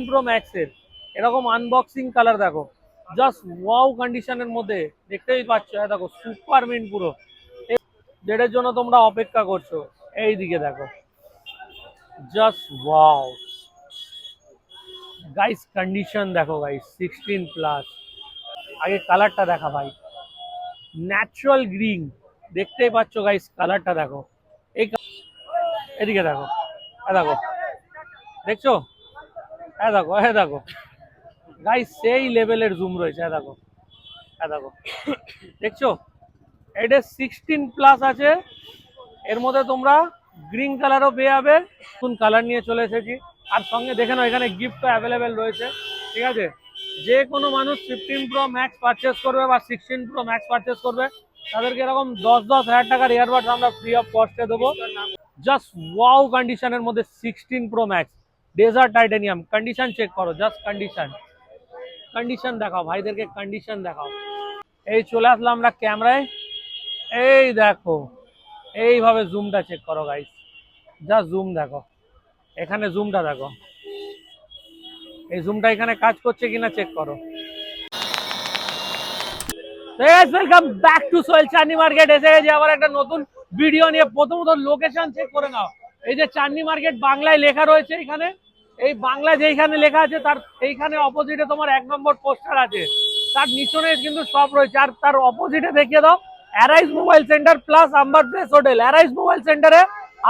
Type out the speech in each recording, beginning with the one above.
Pro ম্যাক্সের এরকম unboxing colour দেখো, জাস্ট ওয়াও কন্ডিশনের মধ্যে দেখতেই পাচ্ছ। দেখো সুপার মিন্ট পুরো, যেটার জন্য তোমরা অপেক্ষা করছো। এই দিকে দেখো, জাস্ট ওয়াও গাইস, কন্ডিশন দেখো গাইস, 16+। আগে কালারটা দেখা ভাই, ন্যাচারাল গ্রিন, দেখতেই পাচ্ছ গাইস, কালারটা দেখো। এই এদিকে দেখো, দেখো, দেখছো? দেখো, দেখো গাইস, সেই লেভেলের জুম রয়েছে। দেখো, দেখো, দেখছো? এটা 16+ আছে। এর মধ্যে তোমরা গ্রিন কালারও পেয়ে যাবে। কোন কালার নিয়ে চলে এসেছি। আর সঙ্গে দেখে নাও, এখানে গিফটও অ্যাভেলেবেল রয়েছে। ঠিক আছে, যে কোনো মানুষ 15 প্রো ম্যাক্স পারচেস করবে বা 16 প্রো ম্যাক্স পারচেস করবে, তাদেরকে এরকম 10,000 টাকার ইয়ারবাডস আমরা ফ্রি অফ কস্টে দেবো। জাস্ট ওয়াও কন্ডিশনের মধ্যে 16 pro max desert titanium. Condition check করো, জাস্ট কন্ডিশন, কন্ডিশন দেখাও ভাইদেরকে, কন্ডিশন দেখাও। এই চলে আসলাম আমরা ক্যামেরায়। এই দেখো, এইভাবে জুমটা চেক করো গাইস, জাস্ট জুম দেখো, এখানে জুমটা দেখো, এই জুমটা এখানে কাজ করছে কিনা চেক করো। Welcome back to Sohel Chandni market. এসে গেছি আবার একটা নতুন ভিডিও নিয়ে। প্রথমত লোকেশন চেক করে নাও, এই যে চাঁদনি মার্কেট বাংলায় লেখা রয়েছে এখানে, এই বাংলায় যেইখানে লেখা আছে তার এইখানে অপোজিটে তোমার 1 নম্বর পোস্টার আছে, তার নিচনে কিন্তু সব রয়েছে। আর তার অপোজিটে দেখিয়ে দাও Arise mobile center plus Amber Place hotel. Arise mobile সেন্টারে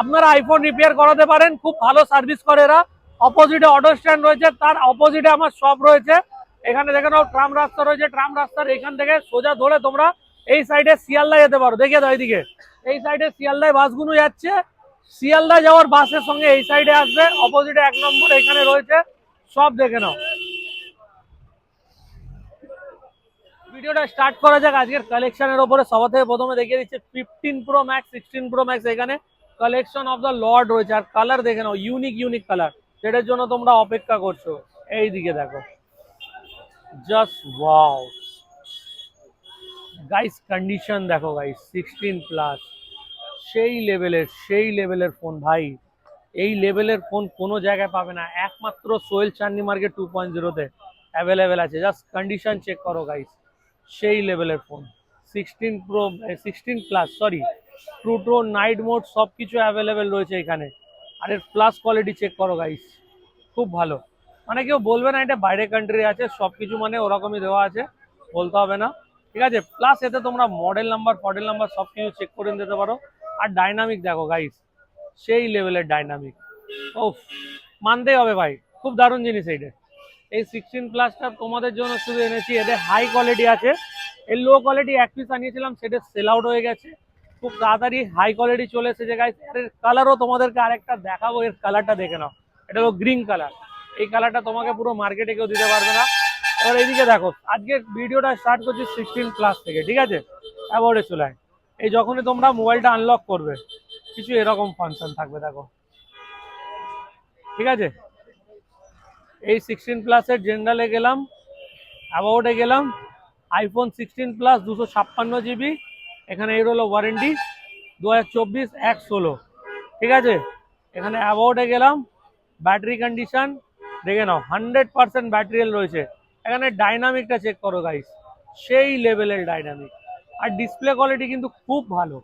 আপনারা আইফোন রিপেয়ার করাতে পারেন, খুব ভালো সার্ভিস করে এরা। অপোজিটে অটো স্ট্যান্ড রয়েছে, তার অপোজিটে আমার শপ রয়েছে। এখানে দেখে নাও ট্রাম রাস্তা রয়েছে, ট্রাম রাস্তার এখান থেকে সোজা ধরে তোমরা এই সাইডে শিয়ালদা যেতে পারো। দেখে দাও এইদিকে, এই সাইডে শিয়ালদায় বাসগুলো যাচ্ছে। শিয়ালদা যাওয়ার বাসের সঙ্গে এই সাইডে আসবে, অপোজিটে 1 নম্বর এখানে রয়েছে, সব দেখে নাও। ভিডিওটা স্টার্ট করা যাক আজকের কালেকশনের উপরে। সবার থেকে প্রথমে দেখিয়ে দিচ্ছে 15 প্রো ম্যাক্স, 16 প্রো ম্যাক্স। এখানে কালেকশন অফ দ্য লর্ড রয়েছে। আর কালার দেখে নাও, ইউনিক ইউনিক কালার, যেটার জন্য তোমরা অপেক্ষা করছো। এই দিকে দেখো, জাস্ট ওয়াও গাইস, কন্ডিশন দেখো গাইস, 16+, সেই লেভেলের ফোন ভাই। এই লেভেলের ফোন কোনো জায়গায় পাবে না, একমাত্র সোহেল চাঁদনি মার্কেট 2.0-তে অ্যাভেলেবেল আছে। জাস্ট কন্ডিশন চেক করো গাইস, সেই লেভেলের phone. 16 pro, 16+, sorry, Pluto, night mode সব কিছু অ্যাভেলেবেল রয়েছে এখানে। আর এর প্লাস কোয়ালিটি চেক করো গাইস, খুব ভালো। মানে কেউ বলবে না এটা বাইরে কান্ট্রি আছে, সব কিছু মানে ওরকমই দেওয়া আছে, বলতে হবে না। ঠিক আছে, প্লাস এতে তোমরা মডেল নাম্বার, ফডেল নাম্বার সব কিছু চেক করে নিতে পারো। আর ডাইনামিক দেখো গাইস, সেই লেভেলের ডাইনামিক। ও, মানতেই হবে ভাই, খুব দারুণ জিনিস এইটা। এই 16+টা তোমাদের জন্য শুধু এনেছি, এদের হাই কোয়ালিটি আছে। এর লো কোয়ালিটি এক পিস আনিয়েছিলাম, সেটা সেল আউট হয়ে গেছে। খুব তাড়াতাড়ি হাই কোয়ালিটি চলে এসেছে গাইস। এর কালারও তোমাদেরকে আরেকটা দেখাবো, এর কালারটা দেখে নাও। এটা হলো গ্রিন কালার। এই কালারটা তোমাকে পুরো মার্কেটে কেউ দিতে পারবে না। এবার এইদিকে দেখো, আজকে ভিডিওটা স্টার্ট করছি 16+ থেকে। ঠিক আছে, অ্যাবাউটে চলে আয়। এই যখনই তোমরা মোবাইলটা আনলক করবে, কিছু এরকম ফাংশন থাকবে দেখো। ঠিক আছে, এই 16+-এর জেনারেলে গেলাম, অ্যাবাউটে গেলাম। IPhone 16+, 256 GB। এখানে এর হলো ওয়ারেন্টি 2024-1/16। ঠিক আছে, এখানে অ্যাবাউটে গেলাম, ব্যাটারি কন্ডিশন দেখে নাও, 100% ব্যাটারিয়াল রয়েছে। এখানে ডাইনামিকটা চেক করো গাইস, সেই লেভেলের ডাইনামিক। আর ডিসপ্লে কোয়ালিটি কিন্তু খুব ভালো,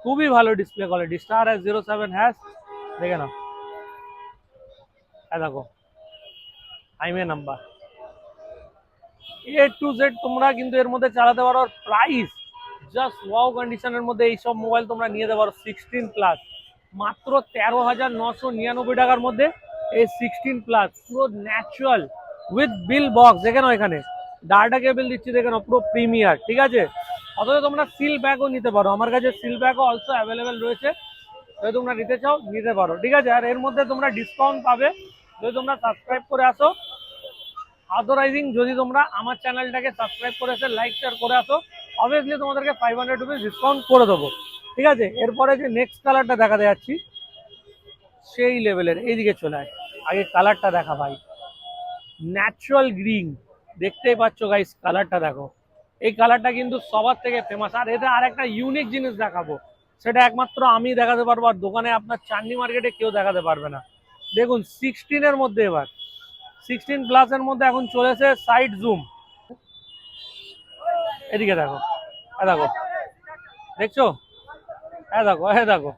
খুবই ভালো ডিসপ্লে কোয়ালিটি। *07# দেখে নাও, দেখো IMA number, A to Z তোমরা কিন্তু এর মধ্যে চালাতে পারো। আর প্রাইস জাস্ট ওয়াও কন্ডিশনের মধ্যে এইসব মোবাইল তোমরা নিয়ে যেতে পারো। 16+, মাত্র 13,999 টাকার মধ্যে এই 16+, পুরো ন্যাচারাল উইথ বিল বক্স। দেখে নাও, এখানে ডাটা কেবল দিচ্ছি, দেখে নাও, পুরো প্রিমিয়ার। ঠিক আছে, অথচ তোমরা সিল ব্যাগও নিতে পারো, আমার কাছে সিল ব্যাগও অলসো অ্যাভেলেবেল রয়েছে। যদি তোমরা নিতে চাও নিতে পারো। ঠিক আছে, আর এর মধ্যে তোমরা ডিসকাউন্ট পাবে যদি তোমরা সাবস্ক্রাইব করে আসো। অথরাইজিং যদি তোমরা আমার চ্যানেলটাকে সাবস্ক্রাইব করে আসে, লাইক শেয়ার করে আসো, অবভিয়াসলি তোমাদেরকে 500 রুপিস ডিসকাউন্ট করে দেবো। ঠিক আছে, এরপরে যে নেক্সট কালারটা দেখাতে যাচ্ছি, সেই লেভেলের। এইদিকে চলে আয়, আগে কালারটা দেখা ভাই, ন্যাচারাল গ্রিন, দেখতেই পাচ্ছ গাইস, কালারটা দেখো। এই কালারটা কিন্তু সবার থেকে ফেমাস। আর এটা আর একটা ইউনিক জিনিস দেখাবো, সেটা একমাত্র আমি দেখাতে পারবো, আর দোকানে আপনার চাঁদনি মার্কেটে কেউ দেখাতে পারবে না। দেখুন 16-এর মধ্যে এবার 16 প্লাসের মধ্যে এখন চলেছে সাইড জুম। এদিকে দেখো, দেখো, দেখছো, দেখো, দেখো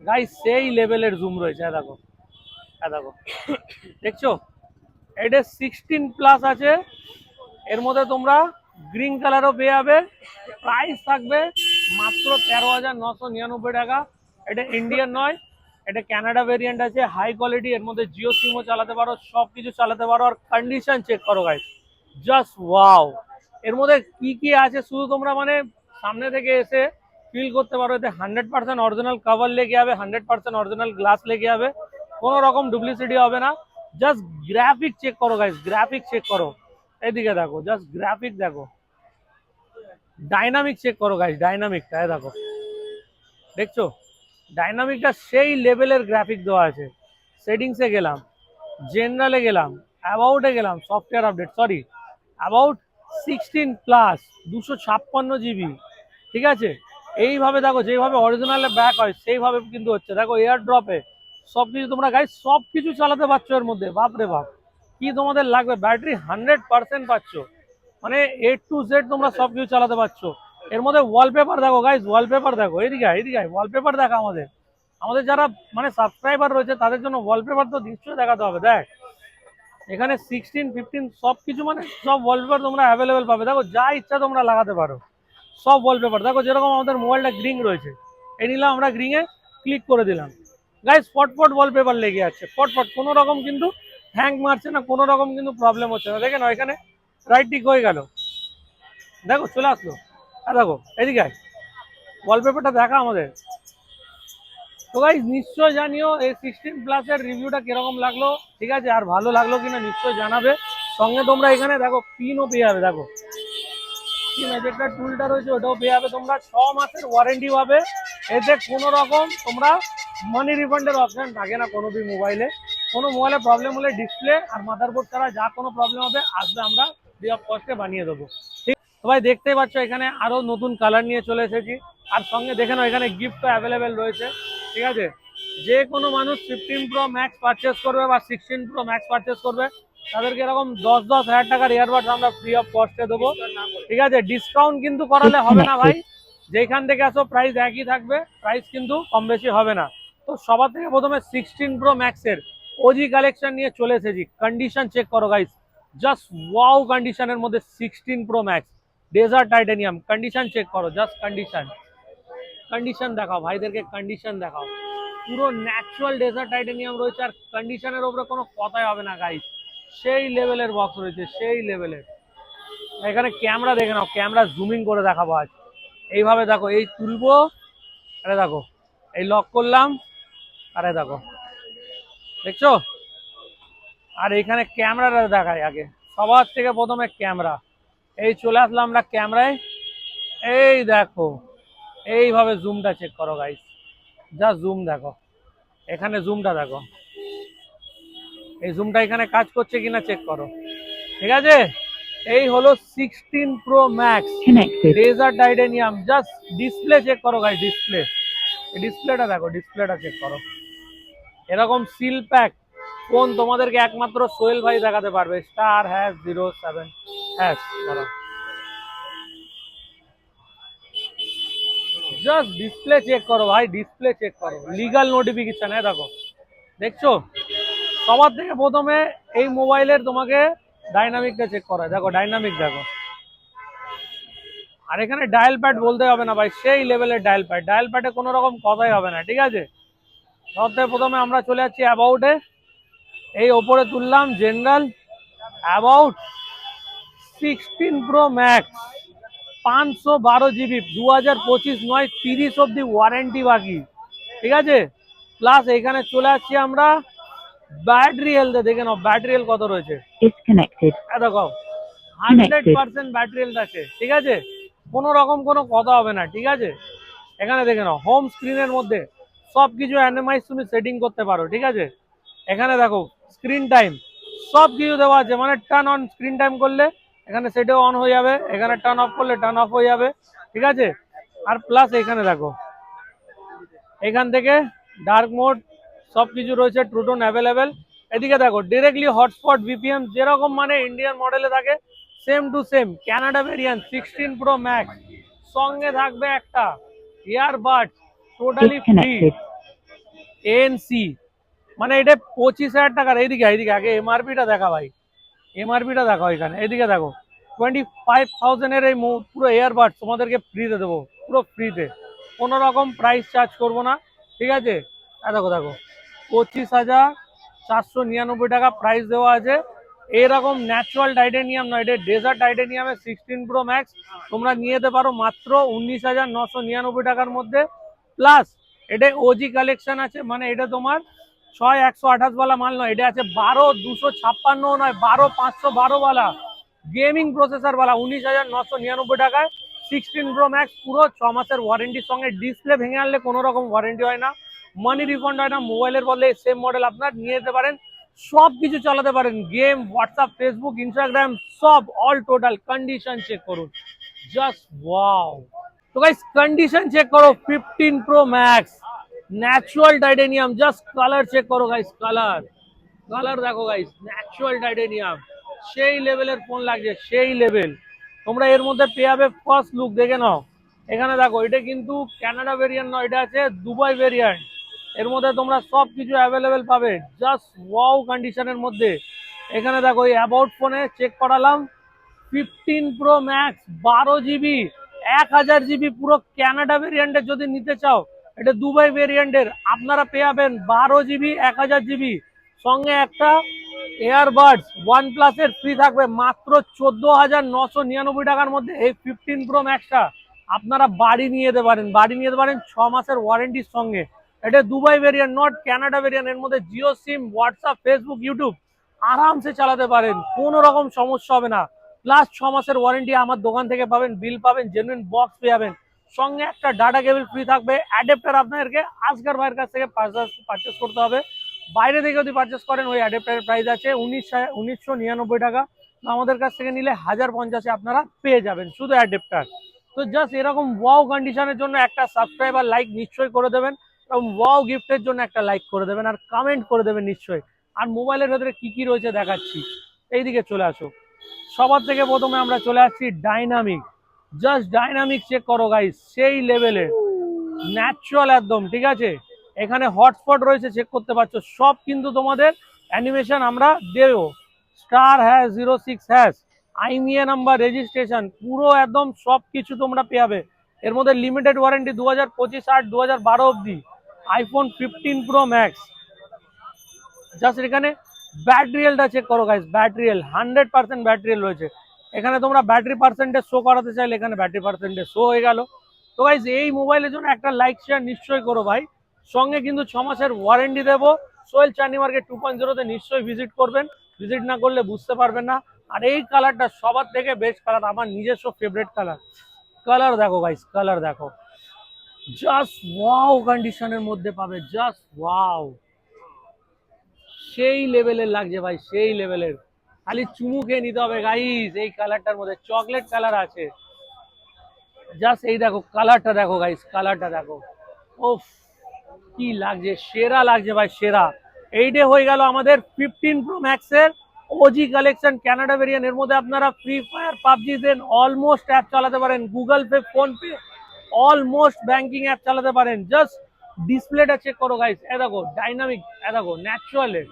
গাইস, সেই লেভেলের জুম রয়েছে। দেখো, দেখো, দেখছো, এটা 16 প্লাস আছে। এর মধ্যে তোমরা গ্রিন কালারও পেয়ে যাবে। প্রাইস থাকবে মাত্র 13,999 টাকা। এটা ইন্ডিয়ান নয়, এটা কানাডা ভেরিয়েন্ট আছে, হাই কোয়ালিটি। এর মধ্যে জিও সিমও চালাতে পারো, সব কিছু চালাতে পারো। আর কন্ডিশন চেক করো গাইস, জাস্ট ওয়াও। এর মধ্যে কি কি আছে শুধু তোমরা মানে সামনে থেকে এসে ফিল করতে পারো। এতে 100% অরিজিনাল কভার লেগে যাবে, 100% অরিজিনাল গ্লাস লেগে যাবে, কোনো রকম ডুপ্লিসিটি হবে না। জাস্ট গ্রাফিক চেক করো গাইস, গ্রাফিক চেক করো। এদিকে দেখো, জাস্ট গ্রাফিক দেখো, ডাইনামিক চেক করো গাইস, ডাইনামিকটা দেখো, দেখছো ডাইনামিকটা সেই লেভেলের গ্রাফিক দেওয়া আছে। সেটিংসে গেলাম, জেনারেলে গেলাম, অ্যাবাউটে গেলাম, software update, sorry about 16 plus, 256 GB, ঠিক আছে। এইভাবে দেখো, যেভাবে অরিজিনালে ব্যাক হয় সেইভাবে কিন্তু হচ্ছে। দেখো এয়ার ড্রপে সব কিছু তোমরা গাইস সব কিছু চালাতে পারছো এর মধ্যে। বাপরে বাপ, কি তোমাদের লাগবে? ব্যাটারি 100% পাচ্ছ, মানে A to Z তোমরা সব কিছু চালাতে পারছো। এর মধ্যে ওয়ালপেপার দেখো গাইস, ওয়ালপেপার দেখো, এদিকে এদিকে ওয়ালপেপার দেখা। আমাদের আমাদের যারা মানে সাবস্ক্রাইবার রয়েছে তাদের জন্য ওয়ালপেপার তো নিশ্চয়ই দেখাতে হবে। দেখ এখানে 16, 15 সব কিছু মানে সব ওয়ালপেপার তোমরা অ্যাভেলেবেল পাবে। দেখো যা ইচ্ছা তোমরা লাগাতে পারো, সব ওয়ালপেপার। দেখো যেরকম আমাদের মোবাইলটা গ্রিন রয়েছে, এই নিলাম আমরা, গ্রিনে ক্লিক করে দিলাম গাইস, ফটফট ওয়ালপেপার লেগে যাচ্ছে, ফটফট, কোনো রকম কিন্তু হ্যাং মারছে না, কোনো রকম কিন্তু প্রবলেম হচ্ছে না। দেখে না, এখানে রাইট টিক হয়ে গেল, দেখো চলে আসলো। আর দেখো এদিকে ওয়ালপেপারটা দেখা আমাদের। তো গাইস নিশ্চয় জানিও এই 16 প্লাসের রিভিউটা কিরকম লাগলো, ঠিক আছে, আর ভালো লাগলো কিনা নিশ্চয় জানাবে। সঙ্গে তোমরা এখানে দেখো পিনও পেয়ে যাবে। দেখো কি ম্যাজিকটা টুলটা রয়েছে ওটাও পেয়ে যাবে তোমরা। 6 মাসের ওয়ারেন্টি পাবে। এতে কোনো রকম তোমরা মানি রিফান্ডের অপশন থাকে না কোনো মোবাইলে। কোনো মোবাইলে প্রবলেম হলে ডিসপ্লে আর মাদারবোর্ড ছাড়া যা কোনো প্রবলেম হবে আসবে, আমরা ফ্রি অফ কস্টে বানিয়ে দেবো। ঠিক সবাই দেখতেই পাচ্ছ এখানে আরো নতুন কালার নিয়ে চলে এসেছি। আর সঙ্গে দেখে নাও এখানে গিফটও অ্যাভেলেবেল রয়েছে, ঠিক আছে। যে কোনো মানুষ 15 Pro Max পারচেস করবে বা 16 Pro Max পারচেস করবে তাদেরকে এরকম 10,000 টাকার ইয়ারবাডস আমরা ফ্রি অফ কস্টে দেবো, ঠিক আছে। ডিসকাউন্ট কিন্তু করালে হবে না ভাই, যেখান থেকে আসো প্রাইস একই থাকবে, প্রাইস কিন্তু কম বেশি হবে না। তো সবার থেকে প্রথমে 16 Pro Max এর ওজি কালেকশন নিয়ে চলে এসেছি। কন্ডিশন চেক করো গাইস, জাস্ট ওয়াও কন্ডিশনের মধ্যে 16 Pro Max desert titanium. Condition check করো, জাস্ট কন্ডিশন, কন্ডিশন দেখাও ভাইদেরকে, কন্ডিশন দেখাও। পুরো ন্যাচারাল ডেজার্ট টাইটানিয়াম রয়েছে, আর কন্ডিশনের উপরে কোনো কথাই হবে না গাইস। সেই লেভেলের বক্স রয়েছে, সেই লেভেলের। এখানে ক্যামেরা দেখে নাও, ক্যামেরা জুমিং করে দেখাবো আজ। এইভাবে দেখো, এই তুলবো, আরে দেখো এই লক করলাম, আরে দেখো, দেখছো। আর এখানে ক্যামেরাটা দেখায় আগে, সবার থেকে প্রথমে ক্যামেরা। এই চলে আসলাম আমরা ক্যামেরায়, এই দেখো এইভাবে জুমটা চেক করো গাইস, যা জুম দেখো, এখানে জুমটা দেখো, এই জুমটা এখানে কাজ করছে কিনা চেক করো, ঠিক আছে। এই হলো 16 Pro Max laser titanium. Just display check করো গাইস, ডিসপ্লে, ডিসপ্লেটা দেখো, ডিসপ্লেটা চেক করো। এরকম সিল প্যাক ফোন তোমাদেরকে একমাত্র সোহেল ভাই দেখাতে পারবে। *#07# ধরো, জাস্ট ডিসপ্লে চেক করো ভাই, ডিসপ্লে চেক করো, লিগাল নোটিফিকেশন। দেখো, দেখছো, সবার থেকে প্রথমে এই মোবাইলের তোমাকে ডাইনামিকটা চেক করা। দেখো ডাইনামিক দেখো, আর এখানে ডায়াল প্যাড বলতে হবে না ভাই, সেই লেভেলের ডায়াল প্যাড, ডায়াল প্যাডে কোনো রকম কথাই হবে না, ঠিক আছে। সব থেকে প্রথমে আমরা চলে যাচ্ছি অ্যাবাউটে, এই ওপরে তুললাম general, about 16 Pro Max 512 GB, 2025 অব্দি ওয়ারেন্টি বাকি, ঠিক আছে। প্লাস এখানে চলে আসছি আমরা ব্যাটারি হেলথে, দেখে নাও ব্যাটারি হেলথ কত রয়েছে। দেখো 100% ব্যাটারি হেলথ আছে, ঠিক আছে, কোনো রকম কোনো কথা হবে না, ঠিক আছে। এখানে দেখে নাও হোম স্ক্রিনের মধ্যে সব কিছু অ্যানিমাইজ তুমি সেটিং করতে পারো, ঠিক আছে। এখানে দেখো স্ক্রিন টাইম সব কিছু দেওয়া আছে, মানে টার্ন অন স্ক্রিন টাইম করলে এখানে সেটাও অন হয়ে যাবে, এখানে টার্ন অফ করলে টার্ন অফ হয়ে যাবে, ঠিক আছে। আর প্লাস এখানে দেখো, এখান থেকে ডার্ক মোড সব কিছু রয়েছে, ট্রু টোন অ্যাভেলেবেল। এদিকে দেখো ডিরেক্টলি হটস্পট ভিপিএন যেরকম মানে ইন্ডিয়ান মডেলে থাকে same to same Canada variant 16 Pro Max, সঙ্গে থাকবে একটা ইয়ারবাড টোটালি ফ্রি এএনসি, মানে এটা 25,000 টাকার। এইদিকে এইদিকে আগে এমআরপিটা দেখা ভাই, এমআরপিটা দেখো এখানে, এদিকে দেখো 25,000 এর এই পুরো এয়ারবাড তোমাদেরকে ফ্রিতে দেবো, পুরো ফ্রিতে, কোনো রকম প্রাইস চার্জ করবো না, ঠিক আছে। দেখো দেখো 25,499 টাকা প্রাইস দেওয়া আছে। এরকম ন্যাচারাল টাইটেনিয়াম নয়, এটা ডেজার্ট টাইটেনিয়ামের 16 Pro Max তোমরা নিয়ে যেতে পারো মাত্র 19,999 টাকার মধ্যে। প্লাস এটা ওজি কালেকশন আছে, মানে এটা তোমার 6 128 ওয়ালা মাল নয়, এটা আছে 12 256 নয়, 12 512 ওয়ালা গেমিং প্রসেসর ওয়ালা 19,999 টাকায় 16 Pro Max, পুরো 6 মাসের ওয়ারেন্টির সঙ্গে। ডিসপ্লে ভেঙে আনলে কোনো রকম ওয়ারেন্টি হয় না, মানি রিফান্ড হয় না। মোবাইলের বদলে সেম মডেল আপনার নিয়ে যেতে পারেন, সব কিছু চালাতে পারেন, গেম, হোয়াটসঅ্যাপ, ফেসবুক, ইনস্টাগ্রাম সব, অল টোটাল। কন্ডিশন চেক করুন, জাস্ট ওয়াও। তো গাইস কন্ডিশন চেক করো, 15 Pro Max natural titanium, just colour check করো গাইস, কালার কালার দেখো গাইস, ন্যাচুরাল টাইটেনিয়াম, সেই লেভেলের ফোন লাগছে, সেই লেভেল। তোমরা এর মধ্যে পেয়ে যাবে ফার্স্ট লুক, দেখে নাও এখানে দেখো, এটা কিন্তু কানাডা ভেরিয়েন্ট নয়, এটা আছে দুবাই ভেরিয়েন্ট। এর মধ্যে তোমরা সব কিছু অ্যাভেলেবেল পাবে, জাস্ট ওয়াও কন্ডিশনের মধ্যে। এখানে দেখো এই অ্যাবাউট ফোনে চেক করালাম, 15 Pro Max 12 GB 1000 GB পুরো কানাডা ভেরিয়েন্টের যদি নিতে চাও, এটা দুবাই ভেরিয়েন্টের, আপনারা পেয়ে যাবেন 12 GB 1000 GB, সঙ্গে একটা এয়ারবাডস OnePlus এর ফ্রি থাকবে মাত্র 14,999 টাকার মধ্যে। এই 15 Pro Max-টা আপনারা বাড়ি নিয়ে যেতে পারেন, বাড়ি নিয়ে যেতে পারেন 6 মাসের ওয়ারেন্টির সঙ্গে। এটা Dubai variant, not Canada variant. এর মধ্যে জিও সিম, হোয়াটসঅ্যাপ, ফেসবুক, ইউটিউব আরামসে চালাতে পারেন, কোনো রকম সমস্যা হবে না। প্লাস 6 মাসের ওয়ারেন্টি আমার দোকান থেকে পাবেন, বিল পাবেন, জেনুইন বক্স পেয়ে যাবেন, সঙ্গে একটা ডাটা কেবল ফ্রি থাকবে। অ্যাডাপ্টার আপনাদেরকে আজকের ভাইয়ের কাছ থেকে পারচেস করতে হবে, বাইরে থেকে যদি পারচেস করেন ওই অ্যাডাপ্টারের প্রাইস আছে 1999 টাকা, আমাদের কাছ থেকে নিলে 1050-এ আপনারা পেয়ে যাবেন শুধু অ্যাডাপ্টার। তো জাস্ট এরকম ওয়াও কন্ডিশনের জন্য একটা সাবস্ক্রাইব আর লাইক নিশ্চয়ই করে দেবেন, এবং ওয়াও গিফটের জন্য একটা লাইক করে দেবেন, আর কমেন্ট করে দেবেন নিশ্চয়ই। আর মোবাইলের ভেতরে কি কি রয়েছে দেখাচ্ছি, এইদিকে চলে আসো। সবার থেকে প্রথমে আমরা চলে আসছি ডাইনামিক, জাস্ট ডাইনামিক চেক করো গাইস, সেই লেভেলের ন্যাচারাল একদম, ঠিক আছে। এখানে হটস্পট রয়েছে, চেক করতে পারছো, সব কিন্তু তোমাদের অ্যানিমেশন আমরা দেবো। *06# আইমিএ নাম্বার, রেজিস্ট্রেশন, পুরো একদম সব কিছু তোমরা পেয়ে যাবে। এর মধ্যে লিমিটেড ওয়ারেন্টি 2025 আর 2012 অবধি। iPhone 15 Pro Max, জাস্ট এখানে ব্যাটারি হেলথটা চেক করো guys, battery health 100% battery health রয়েছে। এখানে তোমরা ব্যাটারি পার্সেন্টেজ শো করাতে চাইলে এখানে ব্যাটারি পার্সেন্টেজ শো হয়ে গেল। তো গাইস এই মোবাইলের জন্য একটা লাইক শেয়ার নিশ্চয়ই করো ভাই, সঙ্গে কিন্তু 6 মাসের ওয়ারেন্টি দেবো। সোহেল চাঁদনি মার্কেট 2.0-তে নিশ্চয়ই ভিজিট করবেন, ভিজিট না করলে বুঝতে পারবেন না। আর এই কালারটা সবার থেকে বেস্ট কালার, আমার নিজস্ব ফেভারিট কালার। কালার দেখো গাইস, কালার দেখো, জাস্ট ওয়াও কন্ডিশনের মধ্যে পাবে, জাস্ট ওয়াও, সেই লেভেলের লাগছে ভাই, সেই লেভেলের। খালি চুমু খেয়ে নিতে হবে গাইস, এই কালারটার মধ্যে চকলেট কালার আছে, জাস্ট এই দেখো কালারটা দেখো গাইস, কালারটা দেখো, ওফ কি লাগছে, সেরা লাগছে ভাই, সেরা। এইটা হয়ে গেল আমাদের 15 Pro Max এর ওজি কালেকশন কানাডা ভেরিয়েন্ট। এর মধ্যে আপনারা ফ্রি ফায়ার, পাবজি দেন অলমোস্ট অ্যাপ চালাতে পারেন, Google pay, phone pay, almost banking app চালাতে পারেন। জাস্ট ডিসপ্লেটা চেক করো গাইস, এ দেখো ডাইনামিক, এ দেখো ন্যাচারালের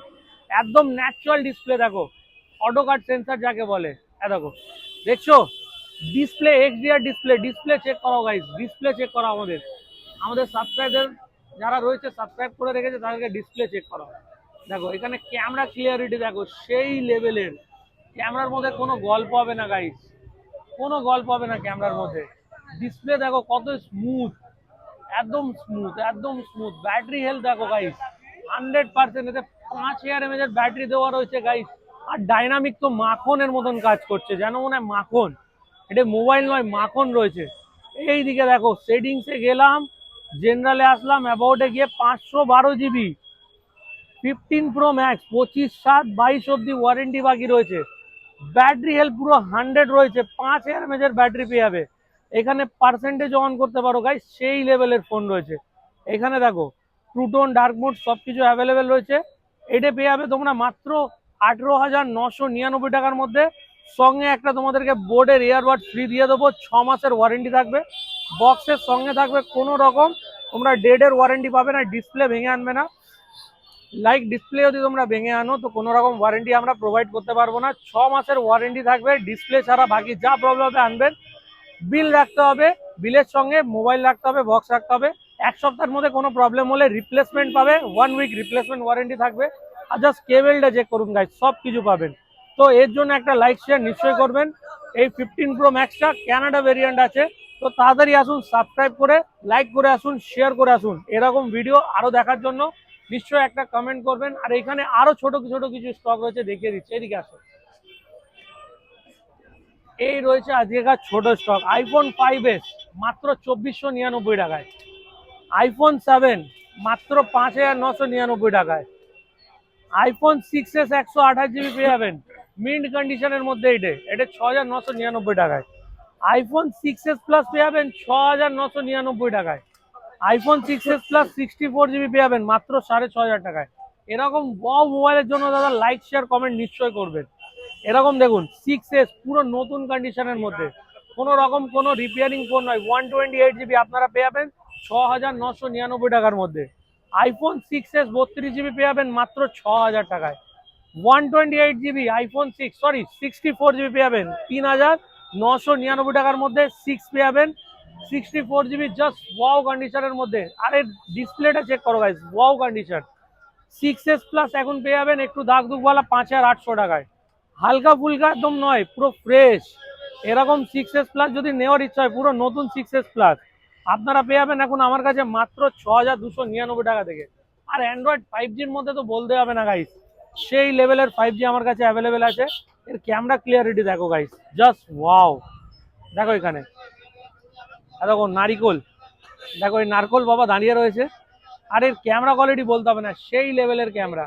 একদম ন্যাচারাল ডিসপ্লে দেখো, অটো কাট সেন্সার যাকে বলে, এ দেখো দেখছো display, XDR display, display check করো গাইস, ডিসপ্লে চেক করো। আমাদের আমাদের সাবস্ক্রাইবার যারা রয়েছে, সাবস্ক্রাইব করে রেখেছে, তাদেরকে ডিসপ্লে চেক করো। দেখো এখানে ক্যামেরা ক্লিয়ারিটি দেখো, সেই লেভেলের। ক্যামেরার মধ্যে কোনো গল্প হবে না গাইস, কোনো গল্প হবে না ক্যামেরার মধ্যে। ডিসপ্লে দেখো কত স্মুথ, একদম স্মুথ, একদম স্মুথ। ব্যাটারি হেলথ দেখো গাইস 100%, এতে 5000 mAh এর ব্যাটারি দেওয়া রয়েছে গাইস। আর ডাইনামিক তো মাখনের মতন কাজ করছে, যেন মনে হয় মাখন, এটা মোবাইল নয়, মাখন রয়েছে। এই দিকে দেখো সেটিংসে গেলাম, জেনারেলে আসলাম, অ্যাবাউটে গিয়ে 512 GB 15 Pro Max 25/7/22 অব্দি ওয়ারেন্টি বাকি রয়েছে। ব্যাটারি হেলথ পুরো 100 রয়েছে, 5000 mAh এর ব্যাটারি পেয়ে যাবে। এখানে পার্সেন্টেজ অন করতে পারো গাইস, সেই লেভেলের ফোন রয়েছে। এখানে দেখো ট্রুটোন, ডার্ক মোড সবকিছু অ্যাভেলেবেল রয়েছে। এটা পেয়ে যাবে তোমরা মাত্র 18,999 টাকার মধ্যে। সঙ্গে একটা তোমাদেরকে বোর্ডের ইয়ারবাড ফ্রি দিয়ে দেবো, 6 মাসের ওয়ারেন্টি থাকবে। বক্সের সঙ্গে থাকবে কোনো রকম তোমরা ডেডের ওয়ারেন্টি পাবে না, ডিসপ্লে ভেঙে আনবে না। লাইক ডিসপ্লে যদি তোমরা ভেঙে আনো তো কোনো রকম ওয়ারেন্টি আমরা প্রোভাইড করতে পারবো না। 6 মাসের ওয়ারেন্টি থাকবে, ডিসপ্লে ছাড়া বাকি যা প্রবলেম হবে আনবেন। বিল রাখতে হবে, বিলের সঙ্গে মোবাইল রাখতে হবে, বক্স রাখতে হবে। 1 সপ্তাহের মধ্যে কোনো প্রবলেম হলে রিপ্লেসমেন্ট পাবে, 1 উইক রিপ্লেসমেন্ট ওয়ারেন্টি থাকবে। আর জাস্ট কেবেলটা চেক করুন গাইজ, সব কিছু পাবেন। তো এর জন্য একটা লাইক শেয়ার নিশ্চয়ই করবেন। এই 15 প্রো ম্যাক্সটা ক্যানাডা ভেরিয়েন্ট আছে, তো তাড়াতাড়ি আসুন, সাবস্ক্রাইব করে লাইক করে আসুন, শেয়ার করে আসুন। এরকম ভিডিও আরো দেখার জন্য নিশ্চয়ই একটা কমেন্ট করবেন। আর এখানে আরো ছোট ছোট কিছু স্টক রয়েছে, দেখিয়ে দিচ্ছি, এদিকে আসো। এই রয়েছে আজকেকার ছোট স্টক, আইফোন 5s মাত্র 2499 টাকায়, আইফোন 7 মাত্র 5999 টাকায়, আইফোন 6s 128 জিবি পেয়ে যাবেন মিন্ট কন্ডিশনের মধ্যে। এটা 6999 টাকায়, আইফোন 6s প্লাস পেয়ে যাবেন 6999 টাকায়, আইফোন 6s প্লাস 64 জিবি পেয়ে যাবেন মাত্র 6500 টাকায়। এরকম ওয়াও মোবাইলের জন্য দাদা লাইক শেয়ার কমেন্ট নিশ্চয়ই করবেন। এরকম দেখুন 6s পুরো নতুন কন্ডিশনের মধ্যে, কোনো রকম কোনো রিপেয়ারিং ফোন নয়, 128 জিবি আপনারা পেয়ে যাবেন 6999 টাকার মধ্যে। আইফোন 6s 32 জিবি পেয়ে যাবেন মাত্র 6000 টাকায়, 128 জিবি আইফোন 64 জিবি পেয়ে যাবেন 3999 টাকার মধ্যে। 6 পেয়ে যাবেন 64 জিবি জাস্ট ওয়াও কন্ডিশনের মধ্যে। আরে ডিসপ্লেটা চেক করো guys, wow condition. 6s plus এখন পেয়ে যাবেন একটু দাগ দুগওয়ালা 5800 টাকায়, হালকা ফুলকা একদম নয়, পুরো ফ্রেশ। এরকম 6s প্লাস যদি নেওয়ার ইচ্ছা হয়, পুরো নতুন 6s প্লাস আপনারা পেয়ে যাবেন এখন আমার কাছে মাত্র 6299 টাকা থেকে। আর অ্যান্ড্রয়েড 5Gর মধ্যে তো বলতে হবে না গাইস, সেই লেভেলের 5G আমার কাছে অ্যাভেলেবেল আছে। এর ক্যামেরা ক্লিয়ারিটি দেখো গাইস, জাস্ট ওয়াও। দেখো এখানে দেখো নারিকল, দেখো এই নারকল বাবা দাঁড়িয়ে রয়েছে। আর এর ক্যামেরা কোয়ালিটি বলতে হবে না, সেই লেভেলের ক্যামেরা।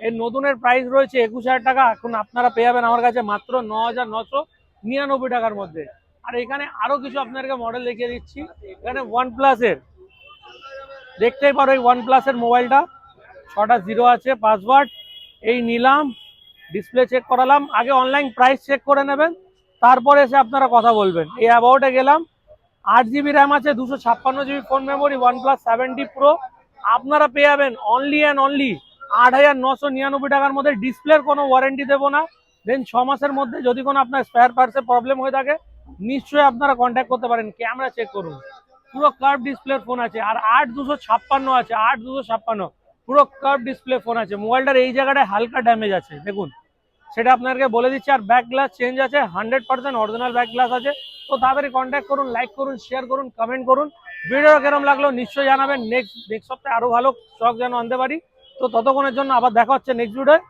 এর নতুনের প্রাইস রয়েছে 21000 টাকা, এখন আপনারা পেয়ে যাবেন আমার কাছে মাত্র 9999 টাকার মধ্যে। আর এখানে আরো কিছু আপনাদেরকে মডেল দেখিয়ে দিচ্ছি। এখানে OnePlus-এর দেখতেই পারো, এই OnePlus-এর মোবাইলটা 6টা জিরো আছে পাসওয়ার্ড। এই নিলাম, ডিসপ্লে চেক করালাম, আগে অনলাইন প্রাইস চেক করে নেবেন, তারপরে এসে আপনারা কথা বলবেন। এই অ্যাবাউটে গেলাম, 8 জিবি র্যাম আছে, 256 GB phone memory, OnePlus 7T Pro আপনারা পেয়ে যাবেন অনলি অ্যান্ড অনলি 8999 টাকার মধ্যে। ডিসপ্লের কোনো ওয়ারেন্টি দেবো না। দেন 6 মাসের মধ্যে যদি কোনো আপনার স্পেয়ার পার্টসের প্রবলেম হয়ে থাকে নিশ্চয়ই আপনারা কন্ট্যাক্ট করতে পারেন। ক্যামেরা চেক করুন, পুরো কার্ভ ডিসপ্লের ফোন আছে। আর 8256 আছে, 8256 পুরো কার্ভ ডিসপ্লে ফোন আছে। মোবাইলটার এই জায়গাটায় হালকা ড্যামেজ আছে দেখুন, সেটা আপনাদেরকে বলে দিচ্ছি। আর ব্যাক গ্লাস চেঞ্জ আছে, 100% অরিজিনাল ব্যাক গ্লাস আছে। তো তাড়াতাড়ি কন্ট্যাক্ট করুন, লাইক করুন, শেয়ার করুন, কমেন্ট করুন। ভিডিও কেরম লাগলো নিশ্চয়ই জানাবেন। নেক্সট সপ্তাহে আরো ভালো স্টক যেন আনতে পারি। তো ততক্ষণের জন্য আবার দেখা হচ্ছে নেক্সট ভিডিওয়।